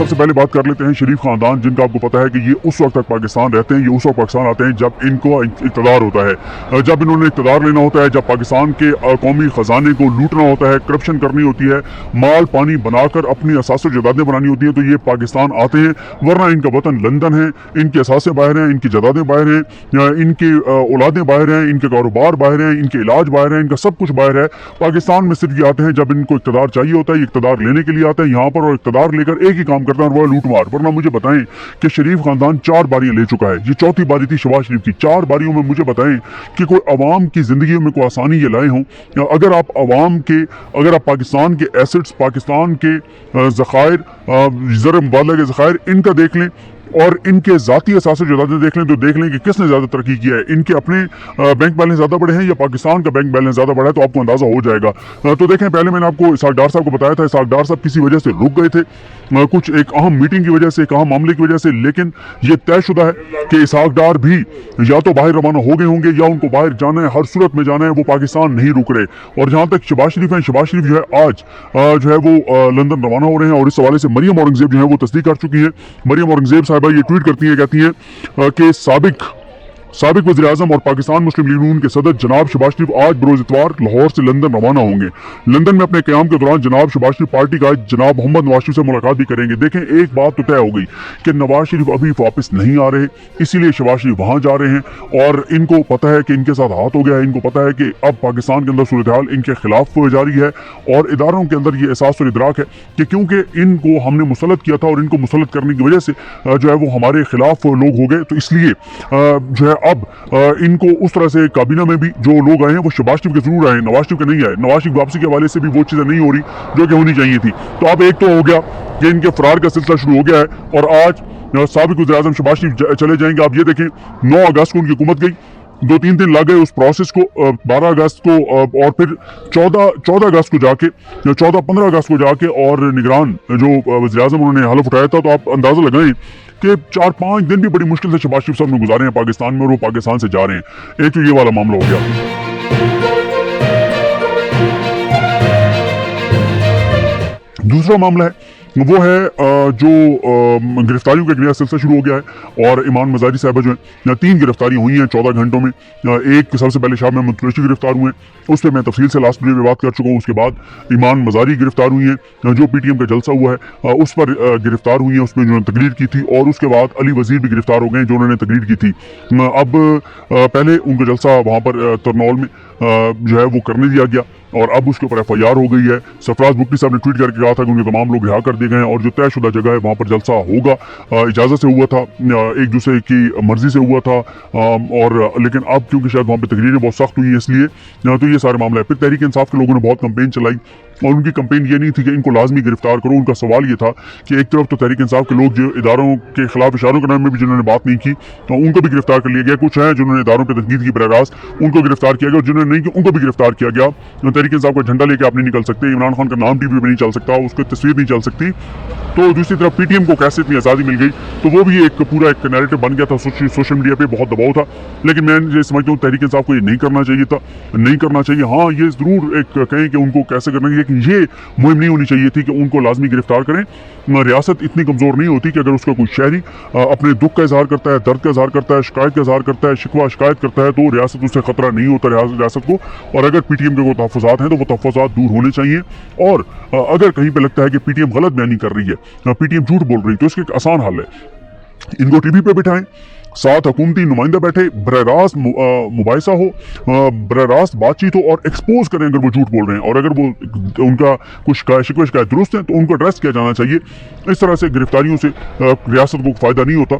सबसे पहले बात कर लेते हैं शरीफ खानदान, जिनका आपको पता है कि ये उस वक्त तक पाकिस्तान रहते हैं, ये उस वक्त पाकिस्तान आते हैं जब इनको इक़्तिदार होता है, जब इन्होंने इक़्तिदार लेना होता है, जब पाकिस्तान के कौमी ख़जाने को लूटना होता है, करप्शन करनी होती है, माल पानी बनाकर अपनी असास जदादें बनानी होती हैं, तो ये पाकिस्तान आते हैं। वरना इनका वतन लंदन है, इनके असासे बाहर हैं, इनकी जदादें बाहर हैं, इनकी औलादें बाहर हैं, इनके कारोबार बाहर हैं, इनके इलाज बाहर हैं, इनका सब कुछ बाहर है। पाकिस्तान में सिर्फ ये आते हैं जब इनको इक़्तिदार चाहिए होता है, इक़्तिदार लेने के लिए आते हैं यहाँ पर, और इक़्तिदार लेकर एक ही काम करते हैं, और वो है लूटमार। वरना मुझे बताएं कि शरीफ खानदान 4 बारियां ले चुका है, ये चौथी बारी थी शहबाज शरीफ की। 4 बारियों में मुझे बताएं कि कोई अवाम की जिंदगी में कोई आसानी ये लाए हों। अगर आप पाकिस्तान के एसेट्स, पाकिस्तान के ज़खायर, ज़र मुबादला के ज़खायर, इनका देख लें और इनके ज़ाती असासे जदादें देख लें, तो देख लें कि किसने ज़्यादा तरक्की किया है। इनके अपने बैंक बैलेंस ज़्यादा बड़े हैं या पाकिस्तान का बैंक बैलेंस ज़्यादा बड़ा है, तो आपको अंदाज़ा हो जाएगा। तो देखें, पहले मैंने आपको इसाक डार साहब को बताया था, इसाक डार साहब किसी वजह से रुक गए थे, कुछ एक अहम मीटिंग की वजह से, एक अहम मामले की वजह से, लेकिन ये तयशुदा है कि इसाक डार भी या तो बाहर रवाना हो गए होंगे या उनको बाहर जाना है, हर सूरत में जाना है, वो पाकिस्तान नहीं रुक रहे। और जहाँ तक शहबाज शरीफ हैं, शहबाज शरीफ जो है आज जो है वो लंदन रवाना हो रहे हैं, और इस हवाले से मरियम औरंगजेब जो है वो तस्दीक कर चुकी हैं। मरियम औरंगजेब साहिबा ये ट्वीट करती हैं, कहती हैं कि साबिक वज़ीर-ए-आज़म और पाकिस्तान मुस्लिम लीग नून के सदर जनाब शहबाज शरीफ आज बरोज़ इतवार लाहौर से लंदन रवाना होंगे। लंदन में अपने क़याम के दौरान जनाब शहबाज शरीफ पार्टी का जनाब मोहम्मद नवाज शरीफ से मुलाकात भी करेंगे। देखें, एक बात तो तय हो गई कि नवाज शरीफ अभी वापस नहीं आ रहे, इसीलिए शहबाज शरीफ वहाँ जा रहे हैं, और इनको पता है कि इनके साथ हाथ हो गया है। इनको पता है कि अब पाकिस्तान के अंदर सूरत हाल इनके खिलाफ जारी है, और इदारों के अंदर ये एहसास और इदराक है कि क्योंकि इनको हमने मुसल्लत किया था और इनको मुसल्लत करने की वजह से जो है वो हमारे खिलाफ लोग हो गए, तो इसलिए जो है अब इनको उस तरह से काबीना में भी जो लोग आए हैं वो शहबाज शरीफ के जरूर आए, नवाज शरीफ के नहीं आए। नवाज शरीफ वापसी के हवाले से भी वो चीज़ें नहीं हो रही जो कि होनी चाहिए थी। तो अब एक तो हो गया कि इनके फरार का सिलसिला शुरू हो गया है, और आज साबिक वज़ीर-ए-आज़म शहबाज शरीफ चले जाएंगे। आप ये देखें, 9 अगस्त को उनकी हुकूमत गई, 2-3 दिन लग गए उस प्रोसेस को, 12 अगस्त को और फिर 14 अगस्त को जाके, 14-15 अगस्त को जाके और निगरान जो वज़ीर-ए-आज़म उन्होंने हलफ उठाया था। तो आप अंदाज़ा लगाएं कि 4-5 दिन भी बड़ी मुश्किल से शहबाज शरीफ साहब ने गुजारे हैं पाकिस्तान में, और वो पाकिस्तान से जा रहे हैं। एक तो ये वाला मामला हो गया। दूसरा मामला है वो है जो गिरफ्तारियों का एक नया सिलसिला शुरू हो गया है, और इमरान मजारी साहबा जो है 3 गिरफ्तारी हुई हैं 14 घंटों में। एक सबसे पहले शाह महमूद कुरैशी गिरफ्तार हुए, उस पर मैं तफसील से लास्ट वीडियो में बात कर चुका हूँ। उसके बाद इमरान मजारी गिरफ्तार हुई हैं, जो PTM का जलसा हुआ है उस पर गिरफ्तार हुई हैं, उसमें जिन्होंने तकरीर की थी, और उसके बाद अली वजीर भी गिरफ्तार हो गए जो उन्होंने तकरीर की थी। अब पहले उनका जलसा वहाँ पर तरनौल में जो है वो करने दिया गया, और अब उसके ऊपर FIR हो गई है। सरफराज बुकटी साहब ने ट्वीट करके कहा था कि उनके तमाम लोग रिहा कर दिए गए हैं, और जो तयशुदा जगह है वहाँ पर जलसा होगा, इजाज़त से हुआ था, एक दूसरे की मर्जी से हुआ था, और लेकिन अब क्योंकि शायद वहाँ पर तकरीरें बहुत सख्त हुई हैं इसलिए तो ये सारे मामला है। फिर तहरीक इंसाफ के लोगों ने बहुत कंपेन चलाई, और उनकी कंपेन ये नहीं थी कि इनको लाजमी गिरफ्तार करो। उनका सवाल ये था कि एक तरफ तो तहरीक इंसाफ के लोग जो इदारों के खिलाफ इशारों के नाम में भी जिन्होंने बात नहीं की, तो उनको भी गिरफ्तार कर लिया गया। कुछ हैं जिन्होंने इदारों पर तनकीद की बरह रास्त, उनको गिरफ्तार किया गया, और जिन्होंने नहीं की उनको भी गिरफ्तार किया गया। तहरीक इंसाफ का झंडा लेके आप नहीं निकल सकते, इमरान खान का नाम TV पे नहीं चल सकता, उसकी तस्वीर नहीं चल सकती। तो दूसरी तरफ PTM को कैसे इतनी आज़ादी मिल गई, तो वो भी एक पूरा एक नैरेटिव बन गया था। सोशल मीडिया पे बहुत दबाव था, लेकिन मैं ये समझता हूँ तहरीक इंसाफ को ये नहीं करना चाहिए था, नहीं करना चाहिए। हाँ, ये ज़रूर एक कहें कि उनको कैसे करना चाहिए, लेकिन ये मुहिम नहीं होनी चाहिए थी कि उनको लाजमी गिरफ्तार करें। रियासत इतनी कमज़ोर नहीं होती कि अगर उसका कोई शहरी अपने दुख का इजहार करता है, दर्द का इजहार करता है, शिकायत का इजहार करता है, शिकवा शिकायत करता है, तो रियासत उससे ख़तरा नहीं होता रियासत को। और अगर PTM के कोई तहफ़्फ़ुज़ात हैं तो वो तहफ़्फ़ुज़ात दूर होने चाहिए। और अगर कहीं पर लगता है कि PTM गलत बयानी कर रही है, PTM झूठ बोल रही है, तो इसका एक आसान हल है, इनको TV पे बिठाएं, साथ हुकूमती नुमाइंदा बैठे, बराह-रास्त मुबाहिसा हो, बराह-रास्त बातचीत हो, और एक्सपोज करें अगर वो झूठ बोल रहे हैं, और अगर वो उनका कुछ शिकवा दुरुस्त है तो उनको अरेस्ट किया जाना चाहिए। इस तरह से गिरफ्तारियों से रियासत को फ़ायदा नहीं होता।